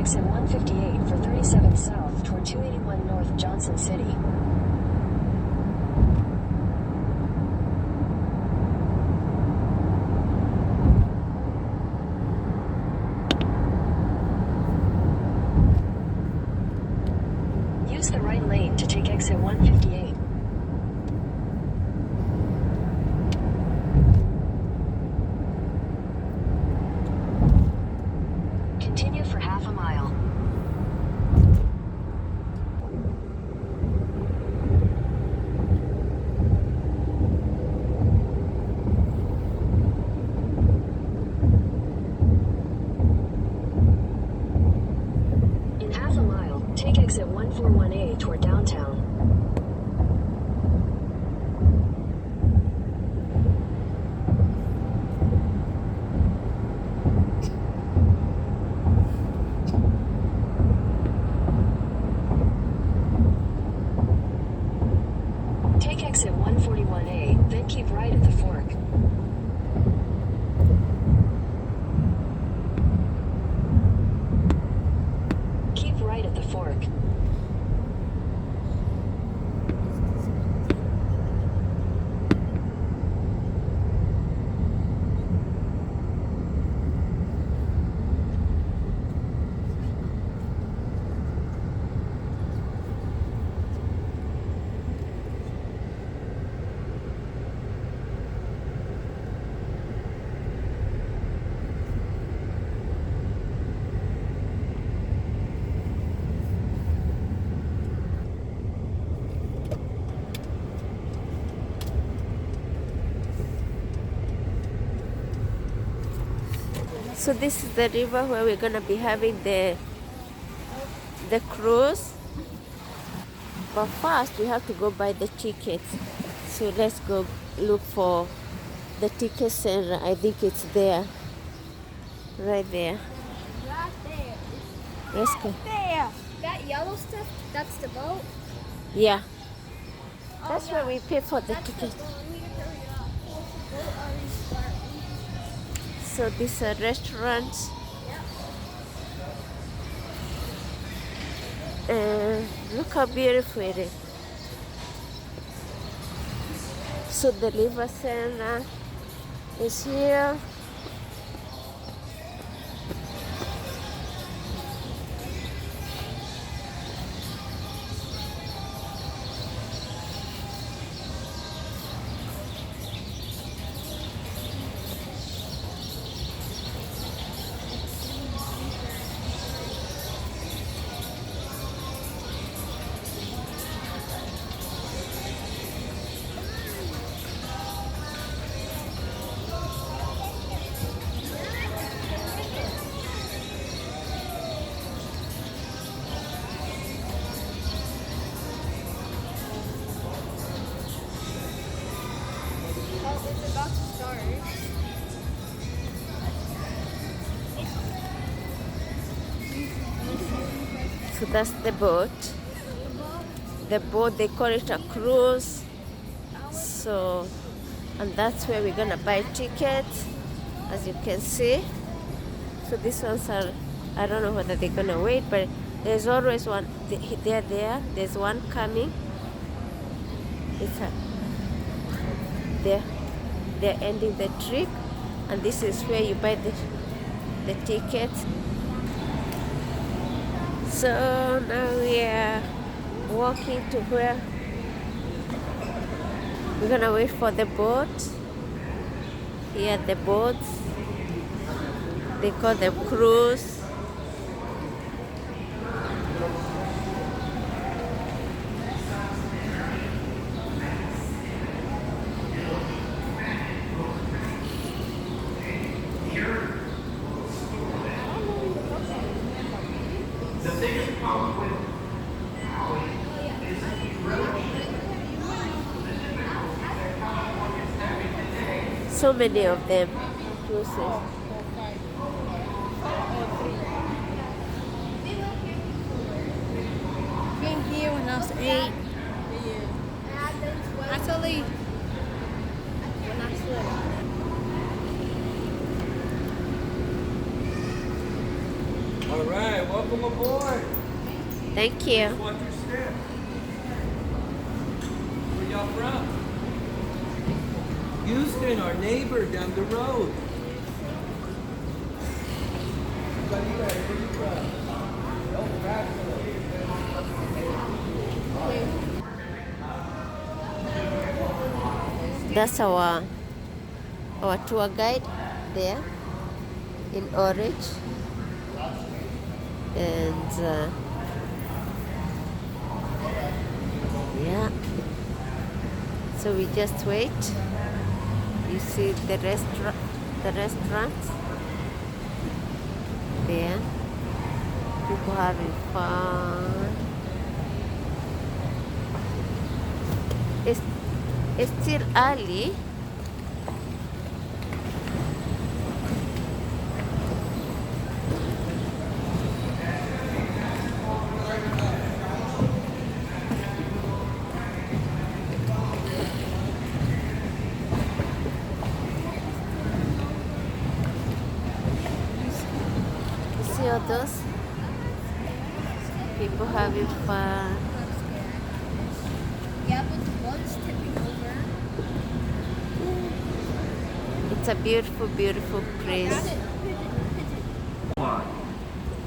exit 158 for 37 south toward 281 north Johnson City. Use the right lane to take exit 158. Continue for half a mile. In half a mile, take exit 141A toward downtown. Take exit 141A, then keep right at the fork. Keep right at the fork. So this is the river where we're gonna be having the cruise. But first we have to go buy the tickets. So let's go look for the ticket center. I think it's there. Right there. Right there. Let's go. There. That yellow stuff, that's the boat? Yeah. Oh, That's where we pay for the That's the ticket. boat. We need to hurry up. What's the boat already starting? So these are restaurants. And look how beautiful it is. So the river center is here. Oh, it's about to start. So that's the boat. The boat, they call it a cruise. So, and that's where we're gonna buy tickets, as you can see. So these ones are, I don't know whether they're gonna wait, but there's always one. They're there. There's one coming. It's a, they're ending the trip, and this is where you buy the ticket. So now we are walking to where we're gonna wait for the boat. Here the boats, they call them cruise. So many of them cruises. Came here when I was 8. Actually, when I was little. right, welcome aboard. Thank you. Watch your step. Where y'all from? Houston, our neighbor down the road. Where you from? El Paso. That's our tour guide there in orange, and yeah. So we just wait. You see the restaurant there. People having fun. It's still early. See all those people having fun. Yeah, but the boat's tipping over. It's a beautiful, beautiful place.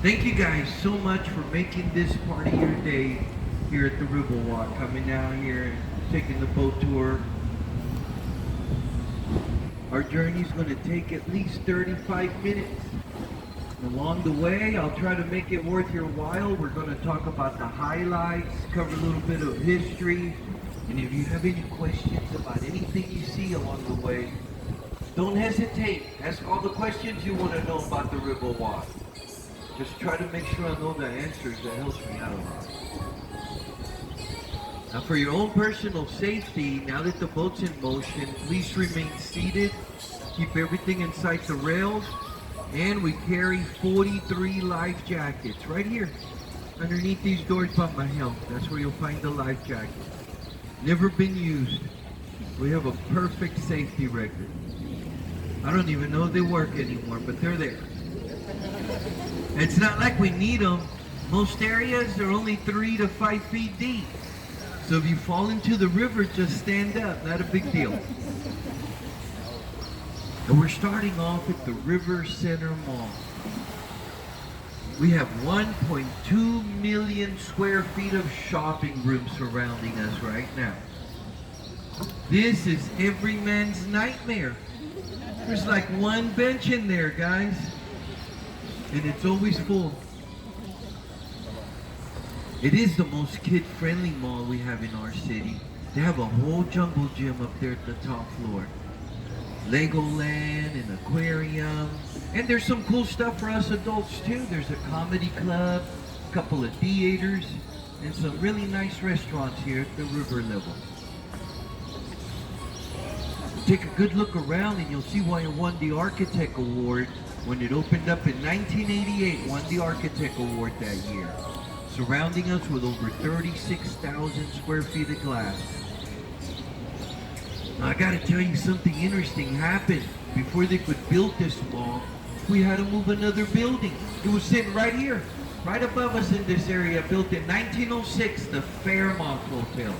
Thank you guys so much for making this part of your day here at the Riverwalk, coming down here and taking the boat tour. Our journey is going to take at least 35 minutes. Along the way, I'll try to make it worth your while. We're going to talk about the highlights, cover a little bit of history, and if you have any questions about anything you see along the way, don't hesitate. Ask all the questions you want to know about the Riverwalk. Just try to make sure I know the answers. That helps me out a lot. Now, for your own personal safety, now that the boat's in motion, please remain seated. Keep everything inside the rails. And we carry 43 life jackets right here underneath these doors by my helm. That's where you'll find the life jacket. Never been used. We have a perfect safety record. I don't even know if they work anymore, but they're there. It's not like we need them. Most areas are only 3 to 5 feet deep. So if you fall into the river, just stand up. Not a big deal. And we're starting off at the River Center Mall. We have 1.2 million square feet of shopping room surrounding us right now. This is every man's nightmare. There's like one bench in there, guys. And it's always full. It is the most kid-friendly mall we have in our city. They have a whole jungle gym up there at the top floor. Legoland, an aquarium, and there's some cool stuff for us adults too. There's a comedy club, a couple of theaters, and some really nice restaurants here at the river level. Take a good look around and you'll see why it won the Architect Award when it opened up in 1988, won the Architect Award that year. Surrounding us with over 36,000 square feet of glass. I gotta tell you, something interesting happened. Before they could build this mall, we had to move another building. It was sitting right here, right above us in this area, built in 1906, the Fairmont Hotel.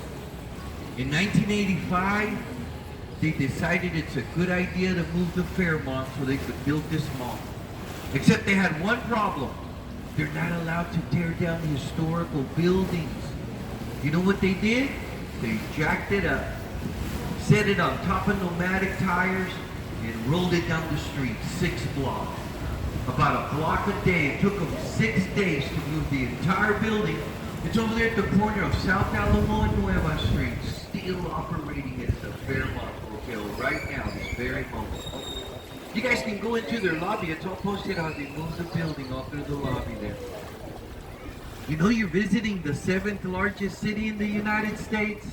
In 1985, they decided it's a good idea to move the Fairmont so they could build this mall. Except they had one problem. They're not allowed to tear down historical buildings. You know what they did? They jacked it up, set it on top of pneumatic tires, and rolled it down the street, 6 blocks. About a block a day. It took them 6 days to move the entire building. It's over there at the corner of South Alamo and Nueva Street, still operating as the Fairmont Hotel right now, this very moment. You guys can go into their lobby. It's all posted how they moved the building all through the lobby there. You know you're visiting the 7th largest city in the United States?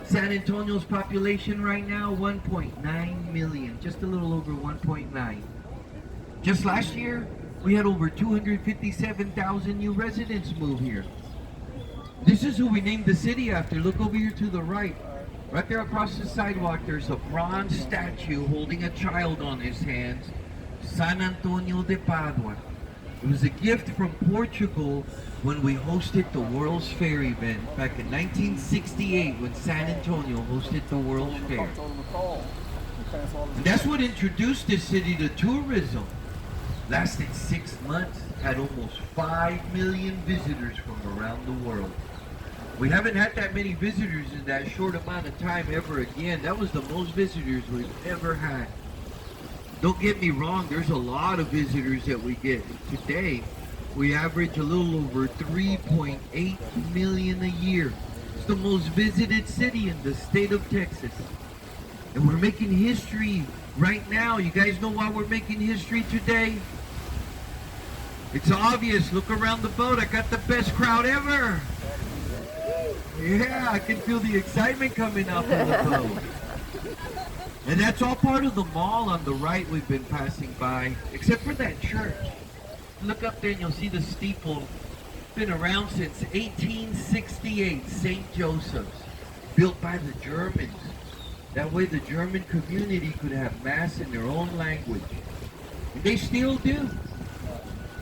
San Antonio's population right now, 1.9 million, just a little over 1.9. Just last year, we had over 257,000 new residents move here. This is who we named the city after. Look over here to the right. Right there across the sidewalk, there's a bronze statue holding a child on his hands. San Antonio de Padua. It was a gift from Portugal when we hosted the World's Fair event back in 1968 when San Antonio hosted the World's Fair. And that's what introduced this city to tourism. Lasted 6 months, had almost 5 million visitors from around the world. We haven't had that many visitors in that short amount of time ever again. That was the most visitors we've ever had. Don't get me wrong, there's a lot of visitors that we get. Today, we average a little over 3.8 million a year. It's the most visited city in the state of Texas. And we're making history right now. You guys know why we're making history today? It's obvious. Look around the boat. I got the best crowd ever. Yeah, I can feel the excitement coming up on the boat. And that's all part of the mall on the right we've been passing by, except for that church. Look up there and you'll see the steeple. Been around since 1868, St. Joseph's, built by the Germans. That way the German community could have mass in their own language. And they still do.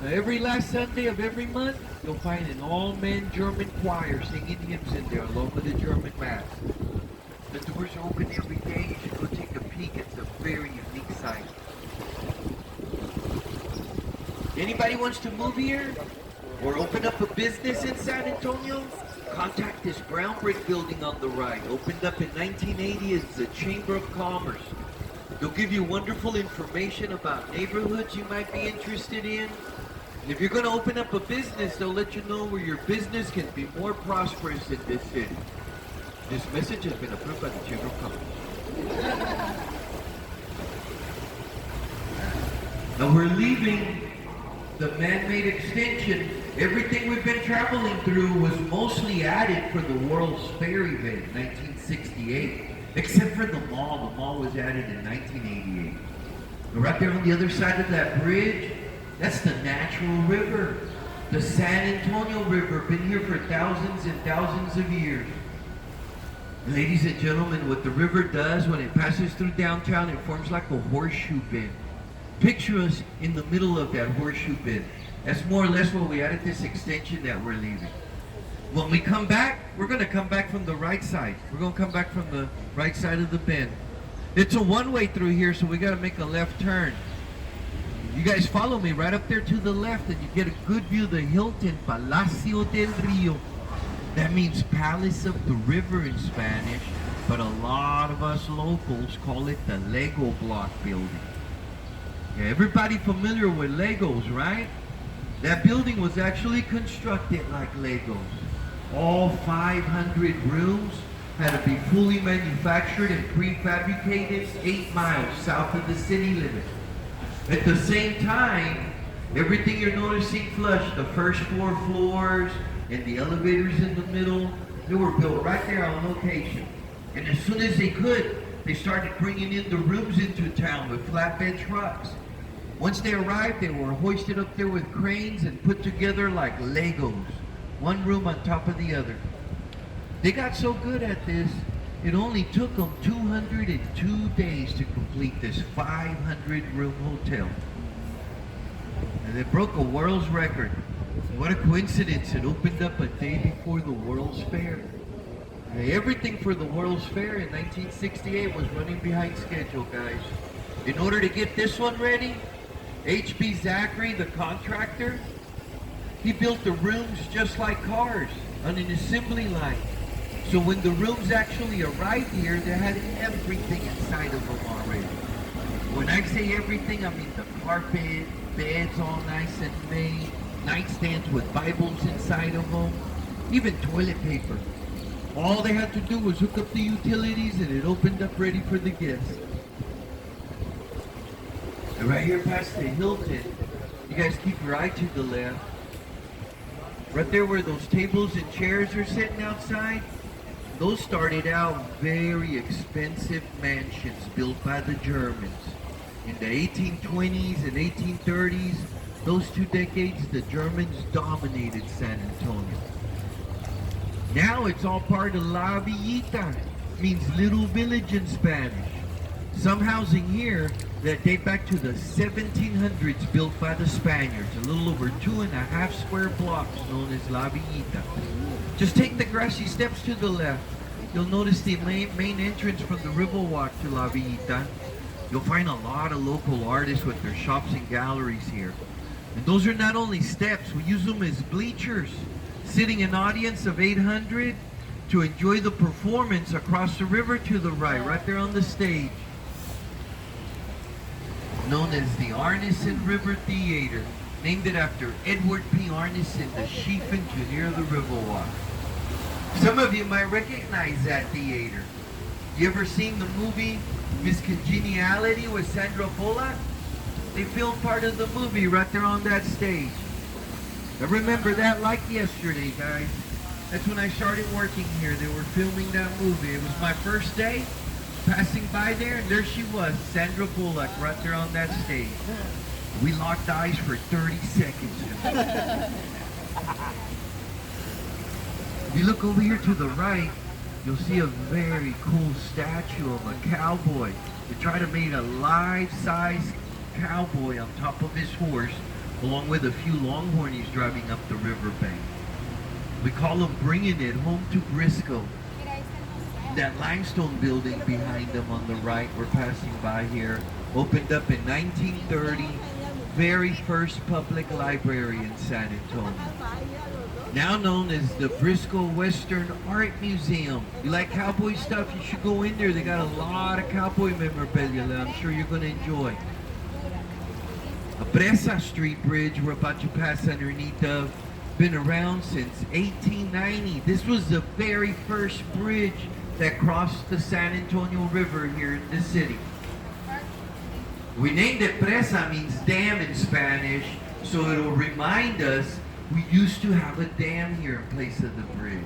Now, every last Sunday of every month, you'll find an all-men German choir singing hymns in there along with the German mass. The doors are open every day. You should go take a peek. It's a very unique sight. Anybody wants to move here or open up a business in San Antonio? Contact this brown brick building on the right. Opened up in 1980 as the Chamber of Commerce. They'll give you wonderful information about neighborhoods you might be interested in. And if you're going to open up a business, they'll let you know where your business can be more prosperous in this city. This message has been approved by the Chamber of Commerce. Now we're leaving the man-made extension. Everything we've been traveling through was mostly added for the World's Fair event in 1968, except for the mall. The mall was added in 1988. Now right there on the other side of that bridge, that's the natural river, the San Antonio River, been here for thousands and thousands of years. Ladies and gentlemen, what the river does when it passes through downtown, it forms like a horseshoe bend. Picture us in the middle of that horseshoe bend. That's more or less what we added this extension that we're leaving. When we come back, we're going to come back from the right side. We're going to come back from the right side of the bend. It's a one-way through here, so we got to make a left turn. You guys follow me right up there to the left, and you get a good view of the Hilton Palacio del Rio. That means Palace of the River in Spanish, but a lot of us locals call it the Lego block building. Yeah, everybody familiar with Legos, right? That building was actually constructed like Legos. All 500 rooms had to be fully manufactured and prefabricated 8 miles south of the city limit. At the same time, everything you're noticing flush, the first 4 floors and the elevators in the middle, they were built right there on location. And as soon as they could, they started bringing in the rooms into town with flatbed trucks. Once they arrived, they were hoisted up there with cranes and put together like Legos, one room on top of the other. They got so good at this, it only took them 202 days to complete this 500-room hotel. And they broke a world's record. What a coincidence, it opened up a day before the World's Fair. Everything for the World's Fair in 1968 was running behind schedule, guys. In order to get this one ready, H.B. Zachary, the contractor, he built the rooms just like cars on an assembly line. So when the rooms actually arrived here, they had everything inside of them already. When I say everything, I mean the carpet, beds all nice and made, nightstands with Bibles inside of them, even toilet paper. All they had to do was hook up the utilities and it opened up ready for the guests. And right here past the Hilton, you guys keep your eye to the left. Right there where those tables and chairs are sitting outside, those started out very expensive mansions built by the Germans. In the 1820s and 1830s, those 2 decades, the Germans dominated San Antonio. Now it's all part of La Villita, means little village in Spanish. Some housing here that date back to the 1700s, built by the Spaniards, a little over 2.5 square blocks known as La Villita. Just take the grassy steps to the left. You'll notice the main entrance from the Riverwalk to La Villita. You'll find a lot of local artists with their shops and galleries here. And those are not only steps, we use them as bleachers, sitting an audience of 800 to enjoy the performance across the river to the right there on the stage. Known as the Arneson River Theater, named it after Edward P. Arneson, the chief engineer of the Riverwalk. Some of you might recognize that theater. You ever seen the movie Miss Congeniality with Sandra Bullock? They filmed part of the movie right there on that stage. I remember that like yesterday, guys. That's when I started working here. They were filming that movie. It was my first day passing by there, and there she was, Sandra Bullock, right there on that stage. We locked eyes for 30 seconds. If you look over here to the right, you'll see a very cool statue of a cowboy. They try to make a life-size cowboy on top of his horse, along with a few longhornies driving up the riverbank. We call them bringing it home to Briscoe. That limestone building behind them on the right, we're passing by here, opened up in 1930, very first public library in San Antonio. Now known as the Briscoe Western Art Museum. You like cowboy stuff, you should go in there. They got a lot of cowboy memorabilia that I'm sure you're going to enjoy. A Bresa Street Bridge we're about to pass underneath of. Been around since 1890. This was the very first bridge that crossed the San Antonio River here in the city. We named it Presa, means dam in Spanish, so it'll remind us we used to have a dam here in place of the bridge.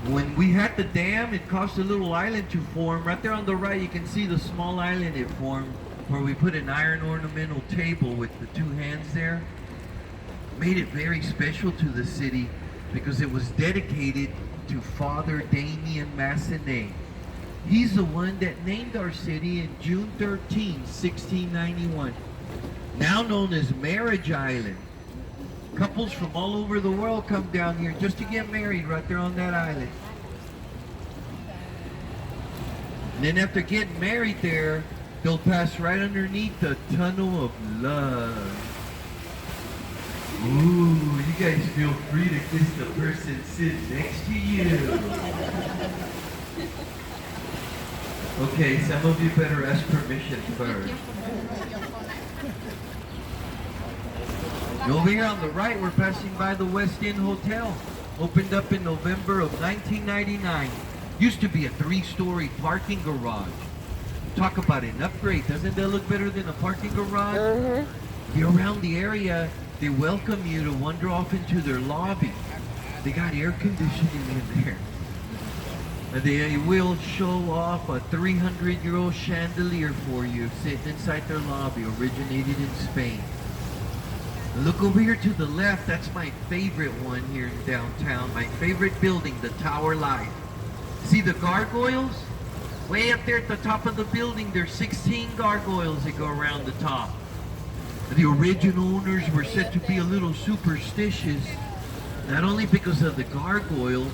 When we had the dam, it caused a little island to form. Right there on the right, you can see the small island it formed, where we put an iron ornamental table with the two hands there. Made it very special to the city because it was dedicated to Father Damien Massenet. He's the one that named our city in June 13, 1691. Now known as Marriage Island. Couples from all over the world come down here just to get married right there on that island. And then after getting married there, they'll pass right underneath the Tunnel of Love. Ooh, you guys feel free to kiss the person sitting next to you. Okay, some of you better ask permission first. And over here on the right, we're passing by the West End Hotel. Opened up in November of 1999. Used to be a 3-story parking garage. Talk about an upgrade. Doesn't that look better than a parking garage? If you're around the area, they welcome you to wander off into their lobby. They got air conditioning in there. And they will show off a 300-year-old chandelier for you sitting inside their lobby, originated in Spain. And look over here to the left, that's my favorite one here in downtown. My favorite building, the Tower Life. See the gargoyles? Way up there at the top of the building, there's 16 gargoyles that go around the top. The original owners were said to be a little superstitious, not only because of the gargoyles.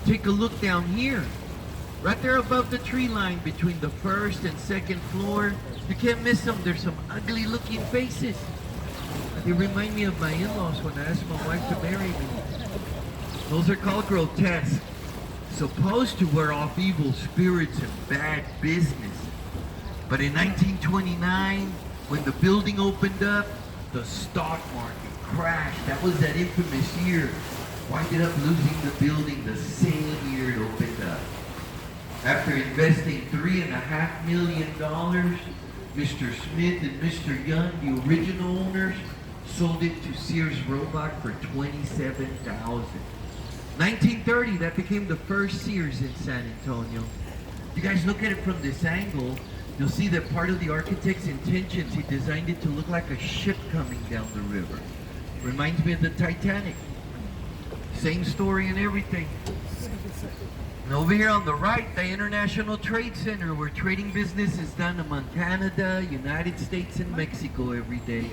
Take a look down here. Right there above the tree line between the first and second floor. You can't miss them. There's some ugly looking faces. They remind me of my in-laws when I asked my wife to marry me. Those are called grotesque. Supposed to ward off evil spirits and bad business. But in 1929, when the building opened up, the stock market crashed. That was that infamous year. Winded up losing the building the same year it opened up. After investing $3.5 million, Mr. Smith and Mr. Young, the original owners, sold it to Sears Roebuck for $27,000. 1930, that became the first Sears in San Antonio. If you guys look at it from this angle, you'll see that part of the architect's intentions, he designed it to look like a ship coming down the river. Reminds me of the Titanic. Same story and everything. And over here on the right, the International Trade Center, where trading business is done among Canada, United States, and Mexico every day.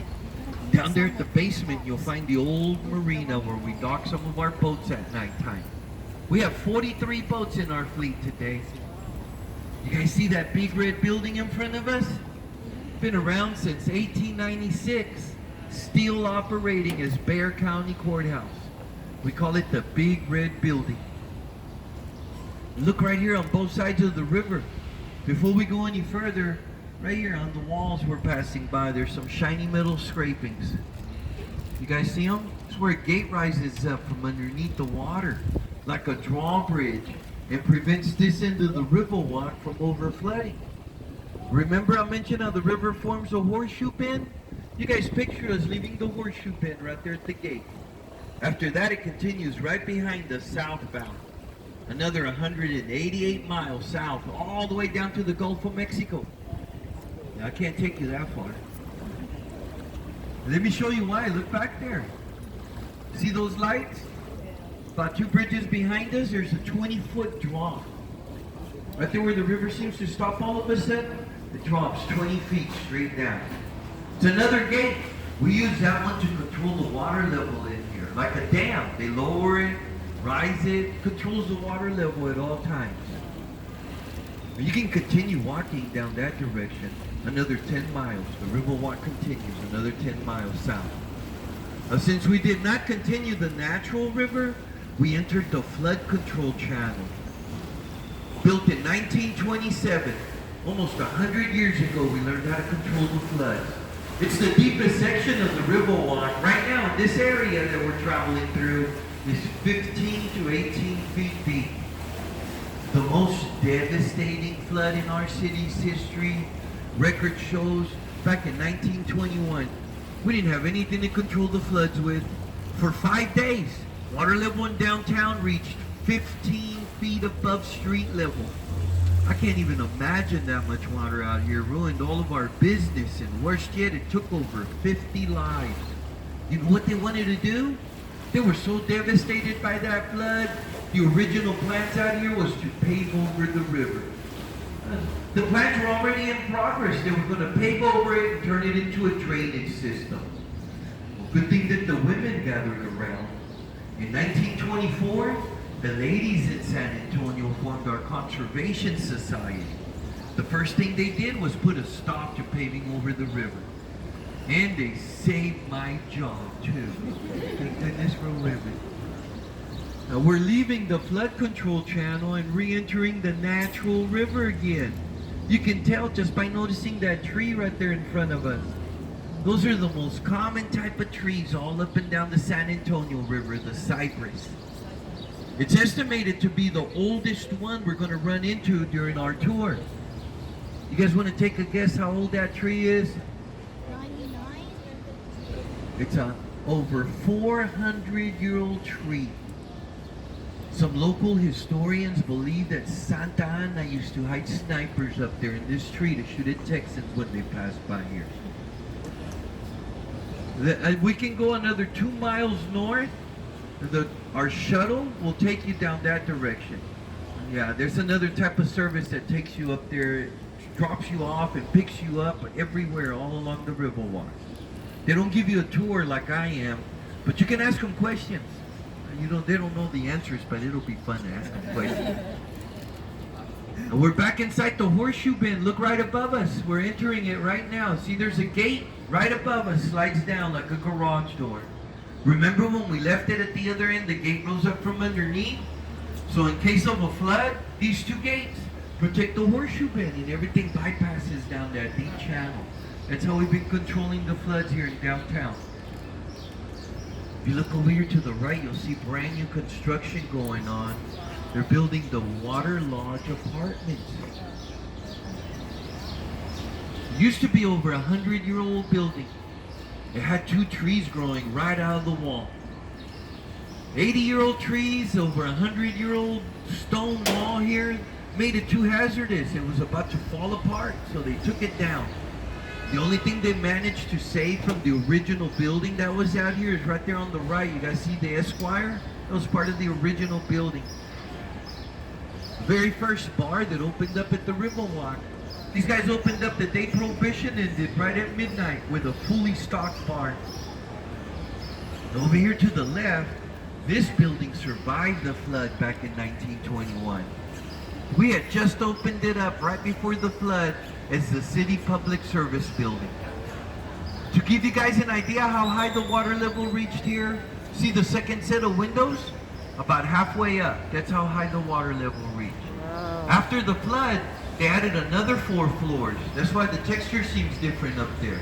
Down there at the basement, you'll find the old marina where we dock some of our boats at nighttime. We have 43 boats in our fleet today. You guys see that big red building in front of us? Been around since 1896, still operating as Bexar County Courthouse. We call it the Big Red Building. Look right here on both sides of the river. Before we go any further, right here on the walls we're passing by, there's some shiny metal scrapings. You guys see them? It's where a gate rises up from underneath the water, like a drawbridge, and prevents this end of the river walk from overflooding. Remember I mentioned how the river forms a horseshoe bend? You guys picture us leaving the horseshoe bend right there at the gate. After that, it continues right behind us southbound. Another 188 miles south, all the way down to the Gulf of Mexico. Now, I can't take you that far. Let me show you why. Look back there. See those lights? About 2 bridges behind us, there's a 20-foot drop. Right there where the river seems to stop all of a sudden, it drops 20 feet straight down. It's another gate. We use that one to control the water level in here, like a dam. They lower it, rise it, controls the water level at all times. You can continue walking down that direction another 10 miles. The river walk continues another 10 miles south. Now, since we did not continue the natural river, we entered the flood control channel. Built in 1927, almost 100 years ago, we learned how to control the floods. It's the deepest section of the river walk. Right now, this area that we're traveling through is 15 to 18 feet deep. The most devastating flood in our city's history. Record shows back in 1921, we didn't have anything to control the floods with. For 5 days, water level in downtown reached 15 feet above street level. I can't even imagine that much water out here. Ruined all of our business, and worst yet, it took over 50 lives. You know what they wanted to do? They were so devastated by that flood, the original plans out here was to pave over the river. The plans were already in progress. They were going to pave over it and turn it into a drainage system. Well, good thing that the women gathered around. In 1924, the ladies in San Antonio formed our Conservation Society. The first thing they did was put a stop to paving over the river. And they saved my job, too. Thank goodness for women. Now we're leaving the flood control channel and re-entering the natural river again. You can tell just by noticing that tree right there in front of us. Those are the most common type of trees all up and down the San Antonio River, the cypress. It's estimated to be the oldest one we're going to run into during our tour. You guys want to take a guess how old that tree is? 99? It's a over 400-year-old tree. Some local historians believe that Santa Ana used to hide snipers up there in this tree to shoot at Texans when they passed by here. We can go another 2 miles north. Our shuttle will take you down that direction. Yeah, there's another type of service that takes you up there, drops you off and picks you up everywhere all along the river walk. They don't give you a tour like I am, but you can ask them questions. They don't know the answers, but it'll be fun to ask them questions. And we're back inside the horseshoe bend. Look right above us. We're entering it right now. See, there's a gate right above us, slides down like a garage door. Remember when we left it at the other end, the gate rose up from underneath? So in case of a flood, these 2 gates protect the horseshoe bend, and everything bypasses down that deep channel. That's how we've been controlling the floods here in downtown. If you look over here to the right, you'll see brand new construction going on. They're building the Water Lodge Apartments. It used to be over 100-year-old building. It had 2 trees growing right out of the wall. 80-year-old trees, over 100-year-old stone wall here, made it too hazardous. It was about to fall apart, so they took it down. The only thing they managed to save from the original building that was out here is right there on the right. You guys see the Esquire? That was part of the original building. Very first bar that opened up at the Riverwalk. These guys opened up the day Prohibition ended right at midnight with a fully stocked bar. Over here to the left, this building survived the flood back in 1921. We had just opened it up right before the flood as the City Public Service Building. To give you guys an idea how high the water level reached here, see the second set of windows? About halfway up. That's how high the water level reached. Wow. After the flood, they added another 4 floors. That's why the texture seems different up there.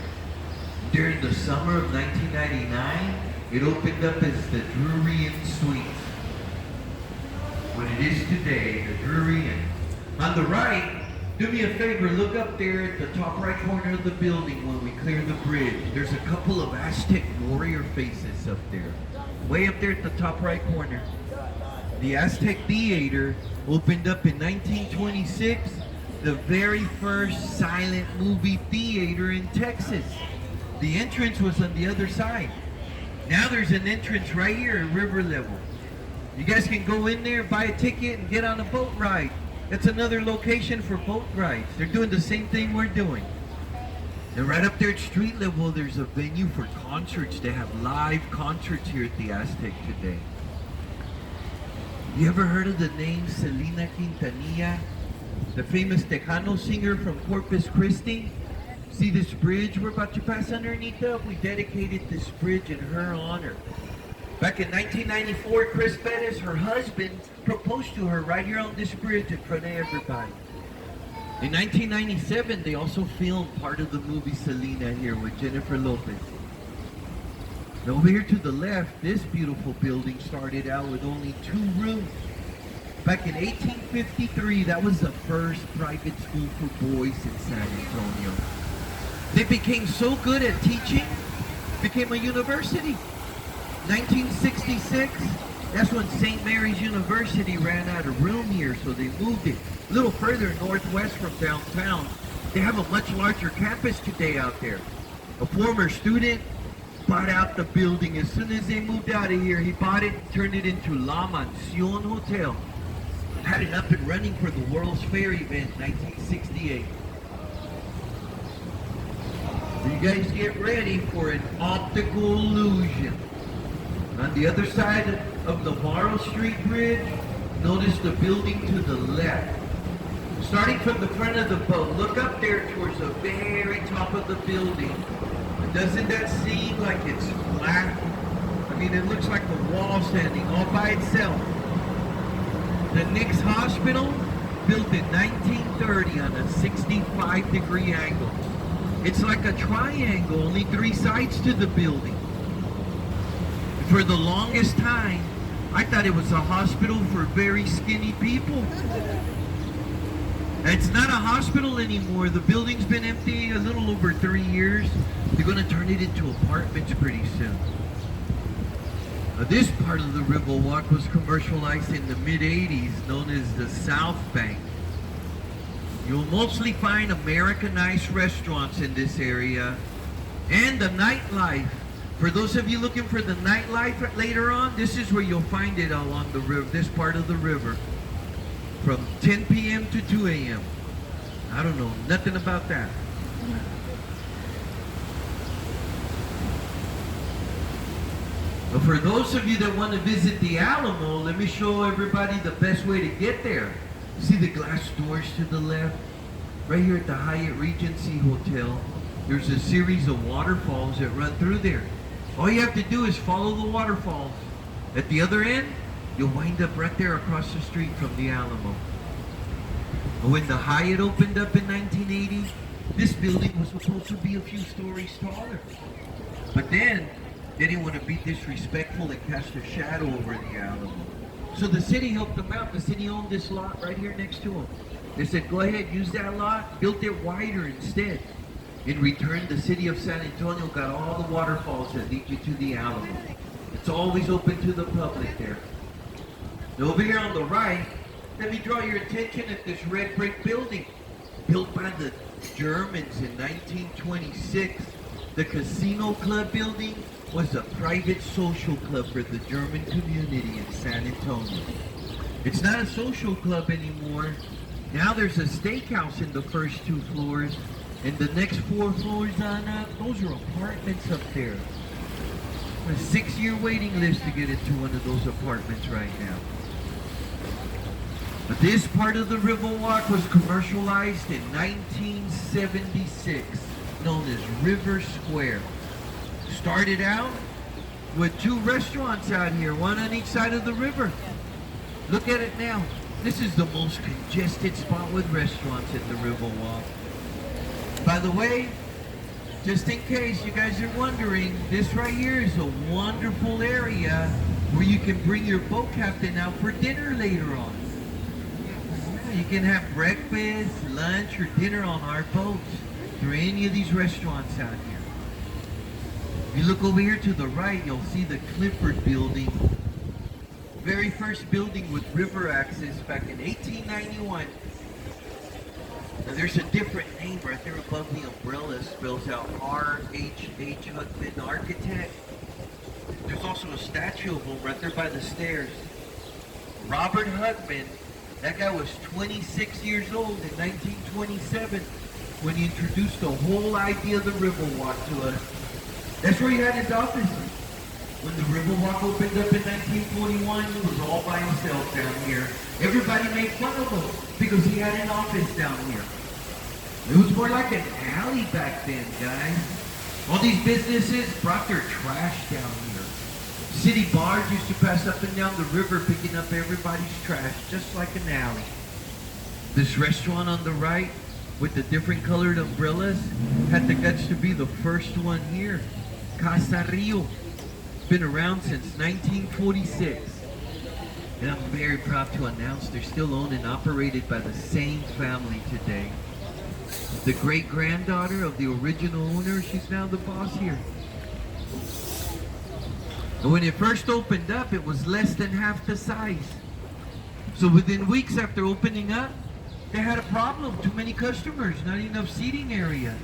During the summer of 1999, it opened up as the Drury Inn Suites. What it is today, the Drury Inn. On the right, do me a favor, look up there at the top right corner of the building when we clear the bridge. There's a couple of Aztec warrior faces up there. Way up there at the top right corner. The Aztec Theater opened up in 1926, the very first silent movie theater in Texas. The entrance was on the other side. Now there's an entrance right here at river level. You guys can go in there, buy a ticket, and get on a boat ride. That's another location for boat rides. They're doing the same thing we're doing. And right up there at street level, there's a venue for concerts. They have live concerts here at the Aztec today. You ever heard of the name Selena Quintanilla? The famous Tejano singer from Corpus Christi? See this bridge we're about to pass underneath of? We dedicated this bridge in her honor. Back in 1994, Chris Bettis, her husband, proposed to her right here on this bridge in front of everybody. In 1997, they also filmed part of the movie Selena here with Jennifer Lopez. Now over here to the left, this beautiful building started out with only 2 rooms. Back in 1853, that was the first private school for boys in San Antonio. They became so good at teaching, became a university. 1966, that's when St. Mary's University ran out of room here, so they moved it a little further northwest from downtown. They have a much larger campus today out there. A former student bought out the building. As soon as they moved out of here, he bought it and turned it into La Mansión Hotel. Had it up and running for the World's Fair event in 1968. You guys get ready for an optical illusion. On the other side of the Morrow Street Bridge, notice the building to the left. Starting from the front of the boat, look up there towards the very top of the building. Doesn't that seem like it's flat? I mean, it looks like a wall standing all by itself. The Nix Hospital, built in 1930 on a 65-degree angle. It's like a triangle, only 3 sides to the building. For the longest time, I thought it was a hospital for very skinny people. It's not a hospital anymore. The building's been empty a little over 3 years. They're going to turn it into apartments pretty soon. This part of the Riverwalk was commercialized in the mid-'80s, known as the South Bank. You'll mostly find Americanized restaurants in this area and the nightlife. For those of you looking for the nightlife later on, this is where you'll find it along the river, this part of the river, from 10 p.m. to 2 a.m. I don't know, nothing about that. But for those of you that want to visit the Alamo, let me show everybody the best way to get there. See the glass doors to the left? Right here at the Hyatt Regency Hotel, there's a series of waterfalls that run through there. All you have to do is follow the waterfalls. At the other end, you'll wind up right there across the street from the Alamo. When the Hyatt opened up in 1980, this building was supposed to be a few stories taller. But then, they didn't want to be disrespectful and cast a shadow over the Alamo. So the city helped them out. The city owned this lot right here next to them. They said, go ahead, use that lot, built it wider instead. In return, the city of San Antonio got all the waterfalls that lead you to the Alamo. It's always open to the public there. Now over here on the right, let me draw your attention at this red brick building. Built by the Germans in 1926, the Casino Club building was a private social club for the German community in San Antonio. It's not a social club anymore. Now there's a steakhouse in the first 2 floors, and the next 4 floors on up, those are apartments up there. A 6-year waiting list to get into one of those apartments right now. But this part of the Riverwalk was commercialized in 1976, known as River Square. Started out with 2 restaurants out here, one on each side of the river. Look at it now. This is the most congested spot with restaurants at the Riverwalk. By the way, just in case you guys are wondering, this right here is a wonderful area where you can bring your boat captain out for dinner later on. You can have breakfast, lunch, or dinner on our boats through any of these restaurants out here. If you look over here to the right, you'll see the Clifford Building. Very first building with river access back in 1891. Now there's a different name right there above the umbrella, spells out R.H.H. Hutman, architect. There's also a statue of him right there by the stairs. Robert Hutman, that guy was 26 years old in 1927 when he introduced the whole idea of the Riverwalk to us. That's where he had his office. When the Riverwalk opened up in 1941, he was all by himself down here. Everybody made fun of him because he had an office down here. It was more like an alley back then, guys. All these businesses brought their trash down here. City barge used to pass up and down the river picking up everybody's trash, just like an alley. This restaurant on the right with the different colored umbrellas had the guts to be the first one here. Casa Rio. Been around since 1946. And I'm very proud to announce they're still owned and operated by the same family today. The great-granddaughter of the original owner, she's now the boss here. And when it first opened up, it was less than half the size. So within weeks after opening up, they had a problem. Too many customers, not enough seating area.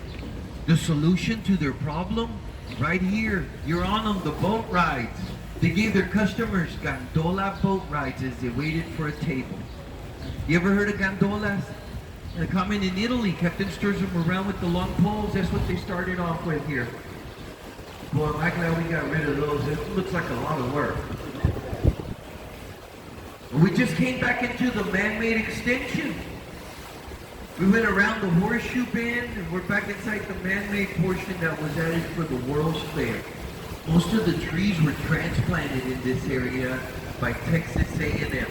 The solution to their problem? Right here, you're on them, the boat rides. They gave their customers gondola boat rides as they waited for a table. You ever heard of gondolas? They're common in Italy. Captain stirs them around with the long poles. That's what they started off with here. Boy, I'm glad we got rid of those. It looks like a lot of work. We just came back into the man-made extension. We went around the horseshoe bend, and we're back inside the man-made portion that was added for the World's Fair. Most of the trees were transplanted in this area by Texas A&M.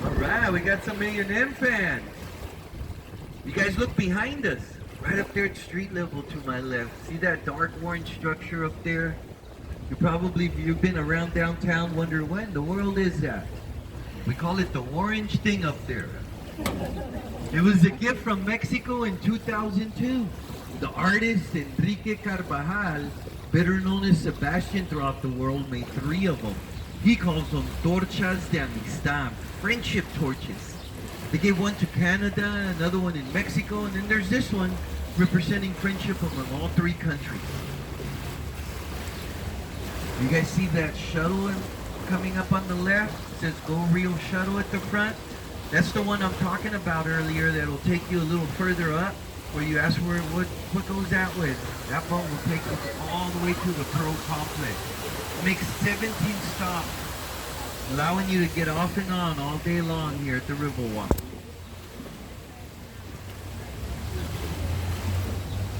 All right, we got some A&M fans. You guys look behind us, right up there at street level to my left. See that dark orange structure up there? If you've been around downtown, wonder when the world is that. We call it the orange thing up there. It was a gift from Mexico in 2002. The artist Enrique Carvajal, better known as Sebastian throughout the world, made 3 of them. He calls them torchas de amistad, friendship torches. They gave one to Canada, another one in Mexico, and then there's this one representing friendship among all 3 countries. You guys see that shuttle coming up on the left? It says Go Rio Shuttle at the front. That's the one I'm talking about earlier that'll take you a little further up, where you ask what goes that with. That boat will take you all the way to the Pearl Complex. It makes 17 stops, allowing you to get off and on all day long here at the Riverwalk.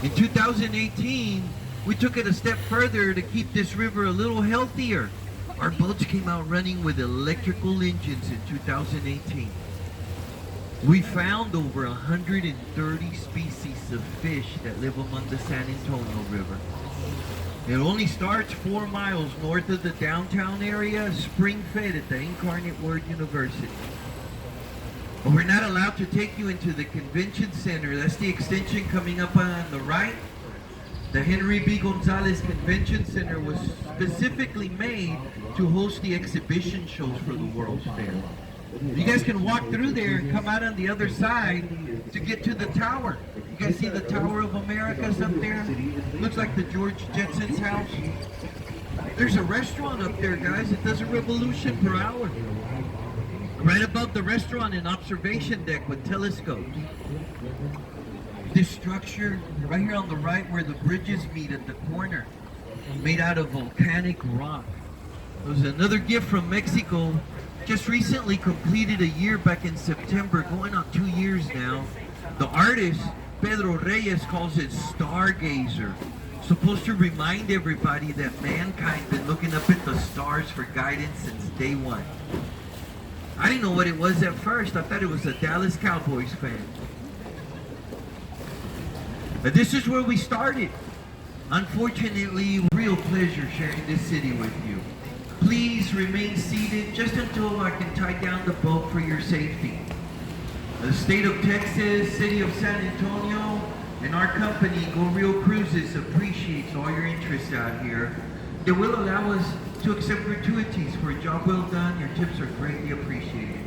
In 2018, we took it a step further to keep this river a little healthier. Our boats came out running with electrical engines in 2018. We found over 130 species of fish that live among the San Antonio River. It only starts 4 miles north of the downtown area, spring-fed at the Incarnate Word University. But we're not allowed to take you into the convention center. That's the extension coming up on the right. The Henry B. Gonzalez Convention Center was specifically made to host the exhibition shows for the World's Fair. You guys can walk through there and come out on the other side to get to the tower. You guys see the Tower of Americas up there? Looks like the George Jetson's house. There's a restaurant up there, guys. It does a revolution per hour. Right above the restaurant, an observation deck with telescopes. This structure right here on the right where the bridges meet at the corner, made out of volcanic rock. It was another gift from Mexico. Just recently completed a year back in September, going on 2 years now. The artist, Pedro Reyes, calls it Stargazer. Supposed to remind everybody that mankind been looking up at the stars for guidance since day one. I didn't know what it was at first. I thought it was a Dallas Cowboys fan. But this is where we started. Unfortunately, real pleasure sharing this city with you. Please remain seated just until I can tie down the boat for your safety. The state of Texas, city of San Antonio, and our company, Go Real Cruises, appreciates all your interest out here. They will allow us to accept gratuities for a job well done. Your tips are greatly appreciated.